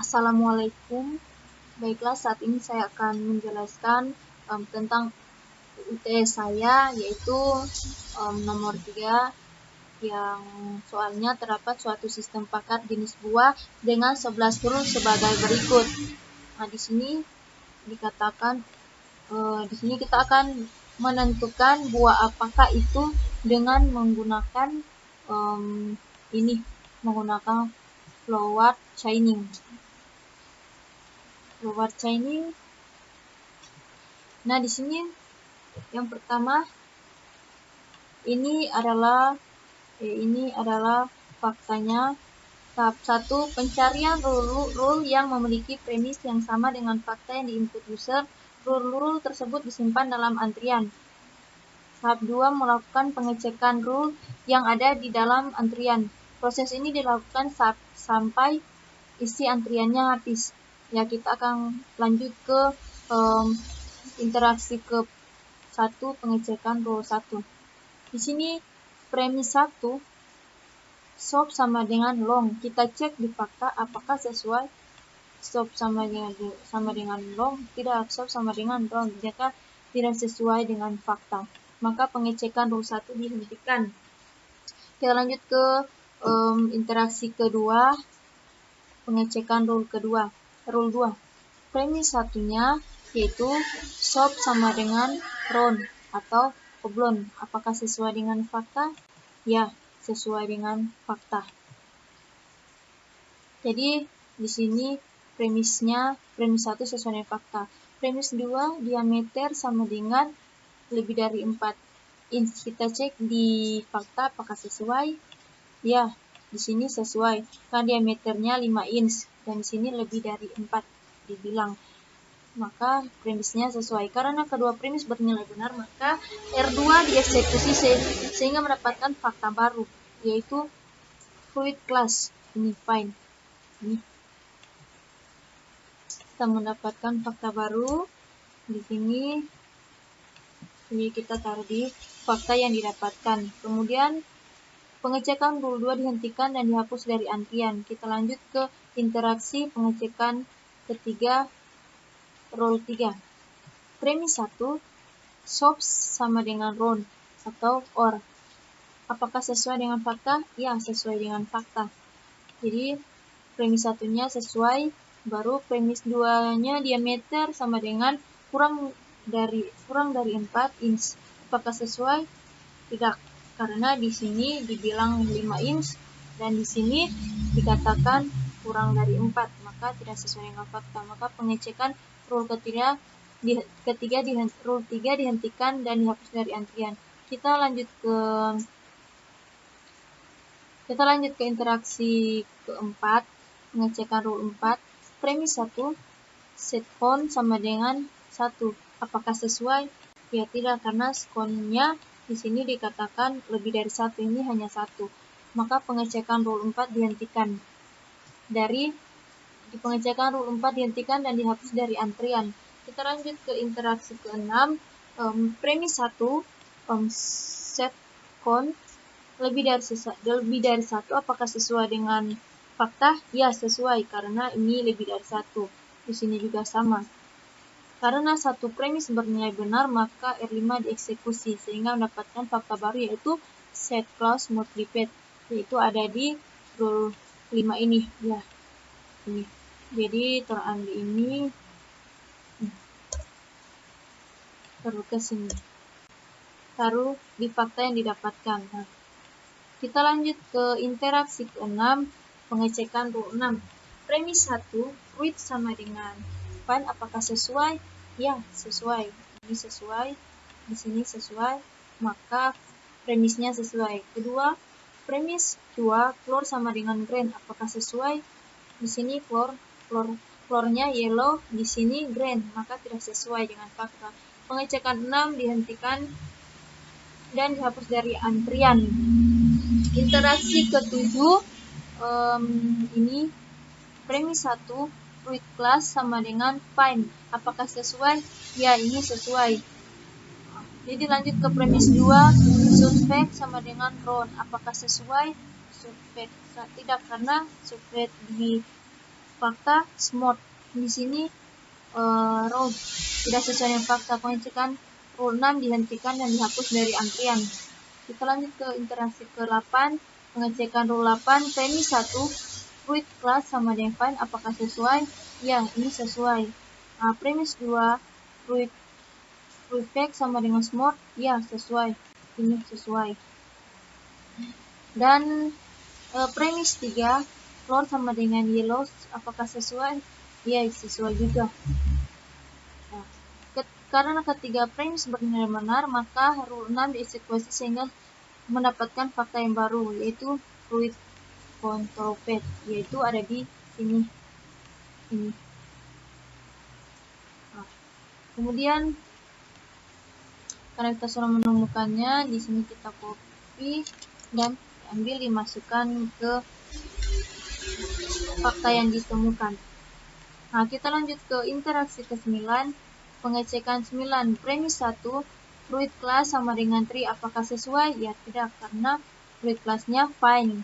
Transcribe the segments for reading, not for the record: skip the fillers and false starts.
Assalamualaikum. Baiklah, saat ini saya akan menjelaskan tentang UTS saya, yaitu nomor 3, yang soalnya terdapat suatu sistem paket jenis buah dengan 11 huruf sebagai berikut. Nah, di sini dikatakan di sini kita akan menentukan buah apakah itu dengan menggunakan menggunakan flower chaining. Nah, di sini yang pertama ini adalah faktanya. Tahap 1, pencarian rule yang memiliki premis yang sama dengan fakta yang di-input user. Rule tersebut disimpan dalam antrian. Tahap 2, melakukan pengecekan rule yang ada di dalam antrian. Proses ini dilakukan sampai isi antriannya habis. Ya, kita akan lanjut ke interaksi ke 1, pengecekan rule 1. Di sini premis 1, shop sama dengan long. Kita cek di fakta apakah sesuai. Shop sama dengan long, tidak. Shop sama dengan long, jika tidak sesuai dengan fakta, maka pengecekan rule 1 dihentikan. Kita lanjut ke interaksi kedua, pengecekan rule 2. Premis satunya yaitu shop sama dengan ron atau oblon. Apakah sesuai dengan fakta? Ya, sesuai dengan fakta. Jadi di sini premis 1 sesuai dengan fakta. Premis 2, diameter sama dengan lebih dari 4 inch. Kita cek di fakta apakah sesuai. Ya, di sini sesuai. Kan diameternya 5 inch dan di sini lebih dari 4 dibilang. Maka premisnya sesuai. Karena kedua premis bernilai benar, maka R2 dieksekusi sehingga mendapatkan fakta baru, yaitu fruit class. Ini fine. Ini kita mendapatkan fakta baru di sini. Ini kita taruh di fakta yang didapatkan. Kemudian pengecekan rule 2 dihentikan dan dihapus dari antrian. Kita lanjut ke interaksi pengecekan ketiga, rule 3. Premis 1, shop sama dengan ron atau or. Apakah sesuai dengan fakta? Ya, sesuai dengan fakta. Jadi premis 1-nya sesuai, baru premis 2-nya diameter sama dengan kurang dari 4 inch. Apakah sesuai? Tidak, karena di sini dibilang 5 inch dan di sini dikatakan kurang dari 4, maka tidak sesuai dengan fakta. Maka pengecekan rule rule 3 dihentikan dan dihapus dari antrian. Kita lanjut ke interaksi keempat, pengecekan rule 4. Premis 1, set count sama dengan 1. Apakah sesuai? Ya, tidak, karena count-nya di sini dikatakan lebih dari 1, ini hanya 1. Maka pengecekan rule 4 dihentikan. Pengecekan rule 4 dihentikan dan dihapus dari antrian. Kita lanjut ke interaksi ke-6. Premis 1, set count lebih dari 1. Apakah sesuai dengan fakta? Ya, sesuai, karena ini lebih dari 1. Di sini juga sama. Karena satu premis bernilai benar, maka R5 dieksekusi sehingga mendapatkan fakta baru, yaitu set clause multiplied, yaitu ada di rule 5 ini. Ya, ini. Jadi terambil ini taruh ke sini, taruh di fakta yang didapatkan. Nah, kita lanjut ke interaksi ke-6, pengecekan rule 6. Premis 1, fruit sama dengan fine. Apakah sesuai? Ya, sesuai. Ini sesuai, di sini sesuai, maka premisnya sesuai. Kedua, premis 2, floor sama dengan green. Apakah sesuai? Di sini floornya yellow, di sini green, maka tidak sesuai dengan fakta. Pengecekan 6 dihentikan dan dihapus dari antrian. Interaksi ke-7, ini premis 1, fruit class sama dengan fine. Apakah sesuai? Ya, ini sesuai. Jadi lanjut ke premis 2, suspect sama dengan ron. Apakah sesuai? Suspect tidak, karena suspect fakta smooth. Di sini row tidak sesuai dengan fakta. Pengecekan rule 6 dihentikan dan dihapus dari antrian. Kita lanjut ke interaksi ke-8. Pengecekan rule 8. Premis 1, fruit class sama dengan fine, apakah sesuai? Ya, ini sesuai. Premis 2, fruit fact sama dengan smooth. Ya, sesuai. Ini sesuai. Dan premis 3, floor sama dengan yellow, apakah sesuai? Ya, sesuai juga. Nah, karena ketiga premis benar-benar, maka rule 6 dieksekusi sehingga mendapatkan fakta yang baru, yaitu fruit control path, yaitu ada di sini. Ini. Nah, kemudian karena kita sudah menemukannya, di sini kita copy dan ambil dimasukkan ke fakta yang ditemukan. Nah, kita lanjut ke interaksi ke-9. Pengecekan 9. Premis 1, fruit class sama dengan tree, apakah sesuai? Ya, tidak, karena fruit class-nya fine.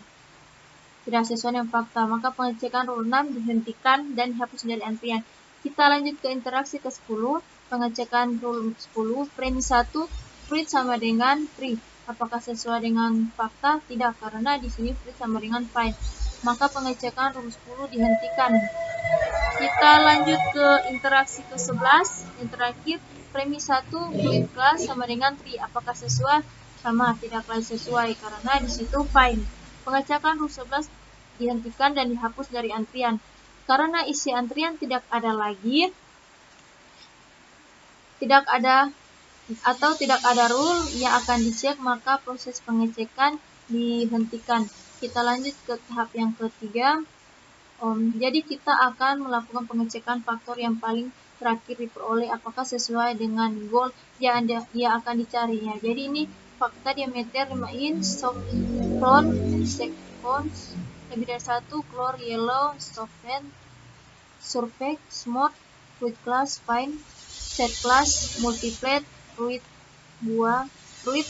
Tidak sesuai dengan fakta, maka pengecekan rule 6 dihentikan dan dihapus dari antrian. Kita lanjut ke interaksi ke-10. Pengecekan rule 10. Premis 1, fruit sama dengan tree, apakah sesuai dengan fakta? Tidak, karena di sini fruit sama dengan fine. Maka pengecekan rule 10 dihentikan. Kita lanjut ke interaksi ke-11. Yang terakhir, premis 1, fruit class sama dengan tree, apakah sesuai? Sama, tidaklah sesuai, karena di situ fine. Pengecekan rule 11 dihentikan dan dihapus dari antrian. Karena isi antrian tidak ada lagi, tidak ada rule yang akan dicek, maka proses pengecekan dihentikan. Kita lanjut ke tahap yang ketiga. Jadi kita akan melakukan pengecekan faktor yang paling terakhir diperoleh, apakah sesuai dengan goal yang akan dicarinya. Jadi ini fakta diameter 5 inch, soft front, seconds, lebih dari 1, clear yellow, soften, surface, smooth, fruit class, fine, set class, multiplet, fruit buah, fruit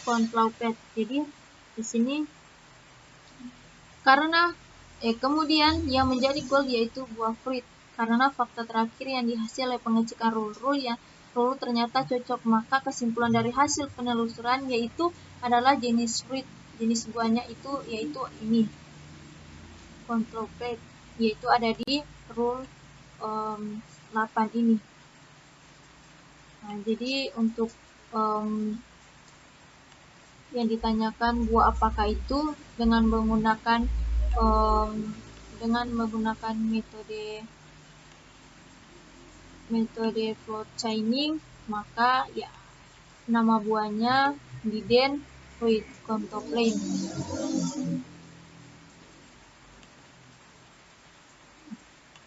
control path. Jadi di sini karena kemudian yang menjadi goal yaitu buah fruit, karena fakta terakhir yang dihasil oleh pengecekan rule ternyata cocok, maka kesimpulan dari hasil penelusuran yaitu adalah jenis fruit, jenis buahnya itu yaitu ini control path, yaitu ada di rule 8 ini. Nah, jadi untuk yang ditanyakan buah apakah itu dengan menggunakan metode float chaining, maka ya nama buahnya Biden fruit contemplate.